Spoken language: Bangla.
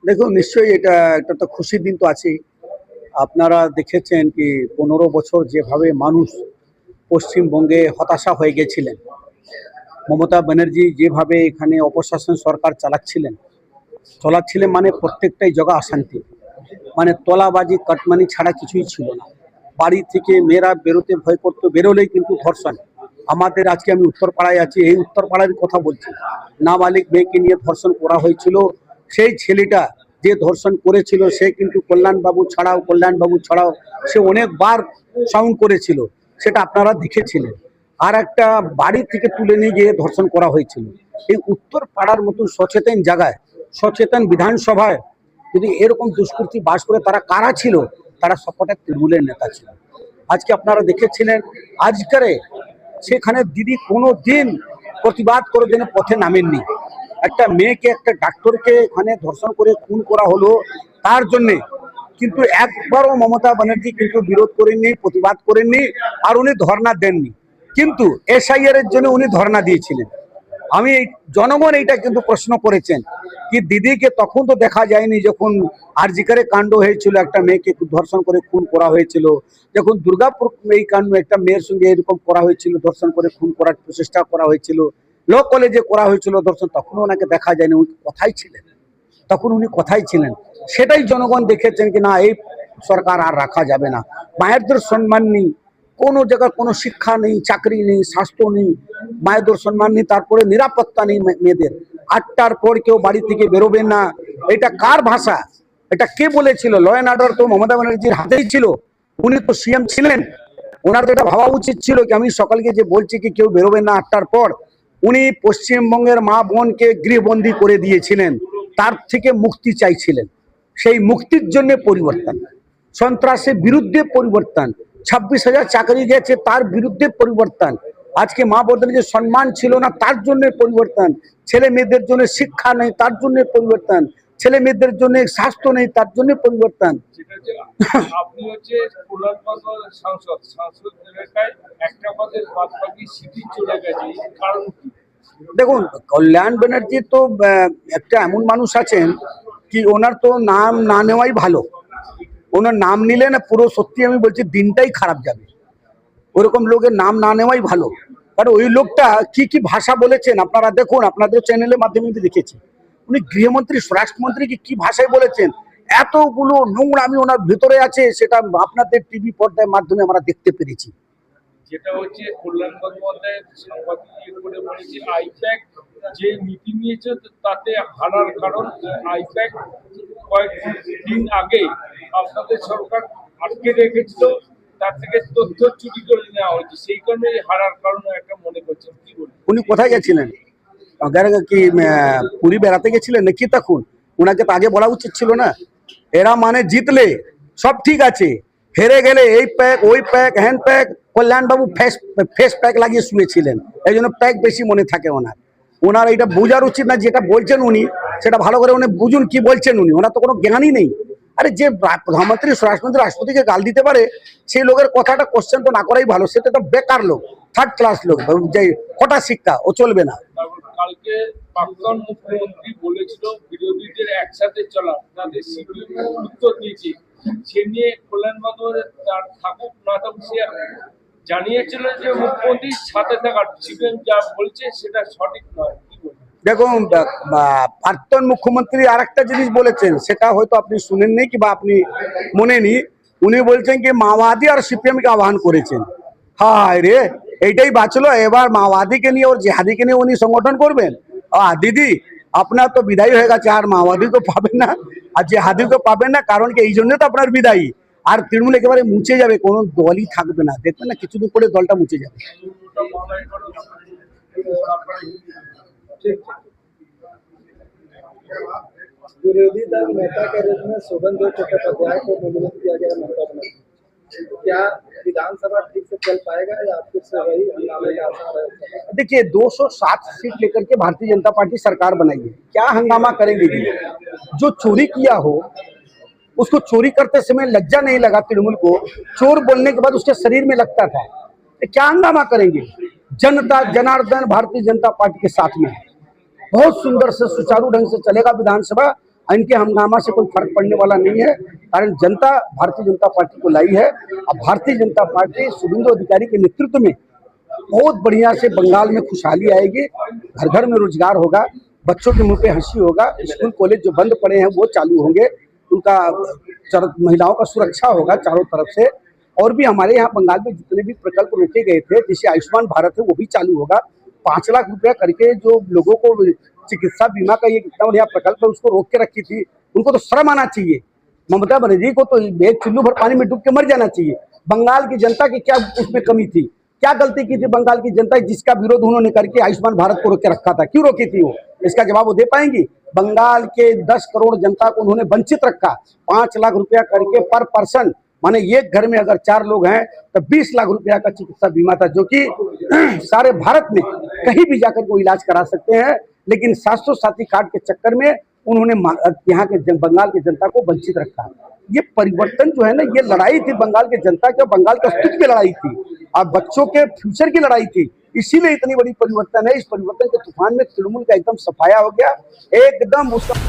দেখুন, নিশ্চয়ই এটা একটা তো খুশির দিন তো আছেই। আপনারা দেখেছেন কি 15 বছর যেভাবে মানুষ পশ্চিমবঙ্গে হতাশা হয়ে গেছিলেন, মমতা ব্যানার্জি যেভাবে এখানে অপশাসন সরকার চালাচ্ছিলেন মানে প্রত্যেকটাই জায়গা অশান্তি, মানে তোলাবাজি কাটমানি ছাড়া কিছুই ছিল না। বাড়ি থেকে মেয়েরা বেরোতে ভয় করতো, বেরোলেই কিন্তু ধর্ষণ। আমাদের আজকে আমি উত্তরপাড়ায় আছি, এই উত্তরপাড়ার কথা বলছি। নাবালিক মেয়েকে নিয়ে ধর্ষণ করা হয়েছিল। সেই ছেলেটা যে ধর্ষণ করেছিল সে কিন্তু কল্যাণবাবু ছাড়াও সে অনেকবার সাউন্ড করেছিল, সেটা আপনারা দেখেছিলেন। আর একটা বাড়ি থেকে তুলে নিয়ে গিয়ে ধর্ষণ করা হয়েছিল। এই উত্তরপাড়ার মতন সচেতন জায়গায়, সচেতন বিধানসভায় যদি এরকম দুষ্কৃতী বাস করে, তারা কারা ছিল? তারা সবকটা তৃণমূলের নেতা ছিল। আজকে আপনারা দেখেছিলেন আজকারে সেখানে দিদি কোনো দিন প্রতিবাদ করে যেন পথে নামেননি। একটা মেয়েকে, একটা ডাক্তারকে এখানে ধর্ষণ করে খুন করা হলো, তার জন্যে কিন্তু একবারও মমতা ব্যানার্জি কিন্তু বিরোধ করেননি, প্রতিবাদ করেননি, আর উনি ধর্ণা দেননি। কিন্তু এসআইআর এর জন্য উনি ধর্ণা দিয়েছিলেন। আমি জনগণ এইটা কিন্তু প্রশ্ন করেছেন কি দিদিকে তখন তো দেখা যায়নি যখন আরজিকারে কাণ্ড হয়েছিল, একটা মেয়েকে ধর্ষণ করে খুন করা হয়েছিল, যখন দুর্গাপুর এই কাণ্ড একটা মেয়ের সঙ্গে এরকম করা হয়েছিল, ধর্ষণ করে খুন করার প্রচেষ্টা করা হয়েছিল, ল কলেজে করা হয়েছিল ধর্ষণ, তখন ওনাকে দেখা যায়নি। উনি কথাই ছিলেন। সেটাই জনগণ দেখেছেন কি না, এই সরকার আর রাখা যাবে না। মায়েদের সম্মান নেই, কোনো জায়গায় কোনো শিক্ষা নেই, চাকরি নেই, স্বাস্থ্য নেই, মায়েদের সম্মান নেই, তারপরে নিরাপত্তা নেই মেয়েদের। 8টার পর কেউ বাড়ি থেকে বেরোবেন না। এটা কার ভাষা? এটা কে বলেছিল? ল অ্যান্ড অর্ডার তো মমতা ব্যানার্জির হাতেই ছিল, উনি তো সিএম ছিলেন। ওনার তো এটা ভাবা উচিত ছিল কি আমি সকালকে যে বলছি কি কেউ বেরোবেন না 8টার পর, উনি পশ্চিমবঙ্গের মা বোনকে গৃহবন্দী করে দিয়েছিলেন, তার থেকে মুক্তি চাইছিলেন। সেই মুক্তির জন্য পরিবর্তন, সন্ত্রাসের বিরুদ্ধে পরিবর্তন, 26,000 চাকরি গেছে তার বিরুদ্ধে পরিবর্তন, আজকে মা বোনদের যে সম্মান ছিল না তার জন্য পরিবর্তন, ছেলে মেয়েদের জন্য শিক্ষা নেই তার জন্য পরিবর্তন, ছেলে মেয়েদের জন্য স্বাস্থ্য নেই তার জন্য পরিবর্তন। আপনি হচ্ছে সাংসদ এলাকায় একটা পদের বাদবাকি সিটি চলে গেছে, কারণ কি? দেখুন, কল্যাণ ব্যানার্জি তো একটা এমন মানুষ আছেন কি ওনার তো নাম না নেওয়াই ভালো। ওনার নাম নিলে না পুরো সত্যি আমি বলছি দিনটাই খারাপ যাবে। ওরকম লোকের নাম না নেওয়াই ভালো। কারণ ওই লোকটা কি কি ভাষা বলেছেন আপনারা দেখুন, আপনাদের চ্যানেলের মাধ্যমে আমি দেখেছি। উনি গৃহমন্ত্রী, স্বরাষ্ট্রমন্ত্রীকে কি ভাষায় বলেছেন, এতগুলো নোংরামি ওনার ভিতরে আছে, সেটা আপনাদের টিভি পর্দার মাধ্যমে আমরা দেখতে পেরেছি। যেটা হচ্ছে কল্যাণ বন্দ্যোপাধ্যায় সাংবাদিক করে বলেছে আইপ্যাক যে নীতি নিয়েছে তাতে হারার কারণ আইপ্যাক কয়েকদিন আগে আপনাদের সরকার আটকে রেখেছিল, তার থেকে তথ্য চুরি করে নেওয়া হয়েছে, সেই কারণে হারার কারণ একটা মনে করছেন। কি বলবেন? উনি কোথায় গেছিলেন? কি পুরী বেড়াতে গেছিলেন নাকি? তখন ওনাকে তো আগে বলা উচিত ছিল না। এরা মানে জিতলে সব ঠিক আছে, হেরে গেলে এই প্যাক ওই প্যাক হ্যান্ড প্যাক। কল্যাণবাবু ফেস প্যাক লাগিয়ে শুয়েছিলেন, এই জন্য প্যাক বেশি মনে থাকে ওনার এটা বোঝার উচিত না, যেটা বলছেন উনি সেটা ভালো করে উনি বুঝুন কি বলছেন উনি। ওনার তো কোনো জ্ঞানই নেই। আরে যে প্রধানমন্ত্রী, স্বরাষ্ট্রমন্ত্রী, রাষ্ট্রপতিকে গাল দিতে পারে সেই লোকের কথাটা কোশ্চেন তো না করাই ভালো। সেটা তো বেকার লোক, থার্ড ক্লাস লোক, যে কটা শিক্ষা ও চলবে না। কালকে প্রাক্তন মুখ্যমন্ত্রী বলেছিল বিরোধীদের একসাথে চলা, তাদের সিপিএম উত্তর দিয়েছে, সে নিয়ে কল্যাণ বন্দ্যোপাধ্যায় তার থাকুক না থাকুক সে জানিয়েছিল যে মুখ্যমন্ত্রীর সাথে থাকার, সিপিএম যা বলছে সেটা সঠিক নয়। দেখুন, প্রাক্তন মুখ্যমন্ত্রী আর একটা জিনিস বলেছেন, সেটা হয়তো আপনি শুনেননি কি বা আপনি মনে নি। উনি বলছেন কি মাওবাদী আর সিপিএমকে আহ্বান করেছেন। হায় রে, এইটাই বাঁচলো, এবার মাওবাদীকে নিয়ে ওর জেহাদিকে নিয়ে উনি সংগঠন করবেন। দিদি আপনার তো বিদায়ী হয়ে গেছে, আর মাওবাদীকে পাবেন না আর জেহাদিকে পাবেন না, কারণ কি এই জন্য তো আপনার বিদায়ী। আর তৃণমূল একেবারে মুছে যাবে, কোনো দলই থাকবে না, দেখবেন না কিছুদিন পরে দলটা মুছে যাবে। विरोधी दल नेता के रूप में शुभेंदु चट्टोपाध्याय को नोमिनेट किया गया ममता बनर्जी, क्या विधानसभा ठीक से चल पाएगा या फिर से वही हंगामे का आसार है? देखिए, 207 सीट लेकर के भारतीय जनता पार्टी सरकार बनाई है, क्या हंगामा करेंगे? जो चोरी किया हो उसको चोरी करते समय लज्जा नहीं लगा तृणमूल को? चोर बोलने के बाद उसके शरीर में लगता था, क्या हंगामा करेंगे? जनता जनार्दन भारतीय जनता पार्टी के साथ में है। बहुत सुंदर से सुचारू ढंग से चलेगा विधानसभा। इनके हंगामा से कोई फर्क पड़ने वाला नहीं है, कारण जनता भारतीय जनता पार्टी को लाई है। अब भारतीय जनता पार्टी शुभेंदु अधिकारी के नेतृत्व में बहुत बढ़िया से बंगाल में खुशहाली आएगी, घर घर में रोजगार होगा, बच्चों के मुंह पे हंसी होगा, स्कूल कॉलेज जो बंद पड़े हैं वो चालू होंगे, उनका महिलाओं का सुरक्षा होगा चारों तरफ से। और भी हमारे यहाँ बंगाल में जितने भी प्रकल्प रोके गए थे, जैसे आयुष्मान भारत है वो भी चालू होगा। 5 लाख रुपया करके जो लोगों को चिकित्सा बीमा का ये कितना बढ़िया प्रकल्प है उसको रोक के रखी थी, उनको तो शर्म आना चाहिए। ममता बनर्जी को तो एक चुल्लू भर पानी में डूब के मर जाना चाहिए। बंगाल की जनता की क्या उसमें कमी थी, क्या गलती की थी बंगाल की जनता जिसका विरोध उन्होंने करके आयुष्मान भारत को रोक के रखा था? क्यों रोकी थी वो? इसका जवाब वो दे पाएंगी? बंगाल के 10 करोड़ जनता को उन्होंने वंचित रखा। 5 लाख रुपया करके पर पर्सन, माने एक घर में अगर 4 लोग हैं तो 20 लाख रुपया का चिकित्सा बीमा था, जो कि सारे भारत में कहीं भी जाकर वो इलाज करा सकते हैं। लेकिन 700 साथी कार्ड के चक्कर में उन्होंने यहाँ के बंगाल की जनता को वंचित रखा। ये परिवर्तन जो है ना, ये लड़ाई थी बंगाल के जनता की, बंगाल के अस्तित्व की लड़ाई थी और बच्चों के फ्यूचर की लड़ाई थी। इसीलिए इतनी बड़ी परिवर्तन है। इस परिवर्तन के तूफान में तृणमूल का एकदम सफाया हो गया, एकदम उसका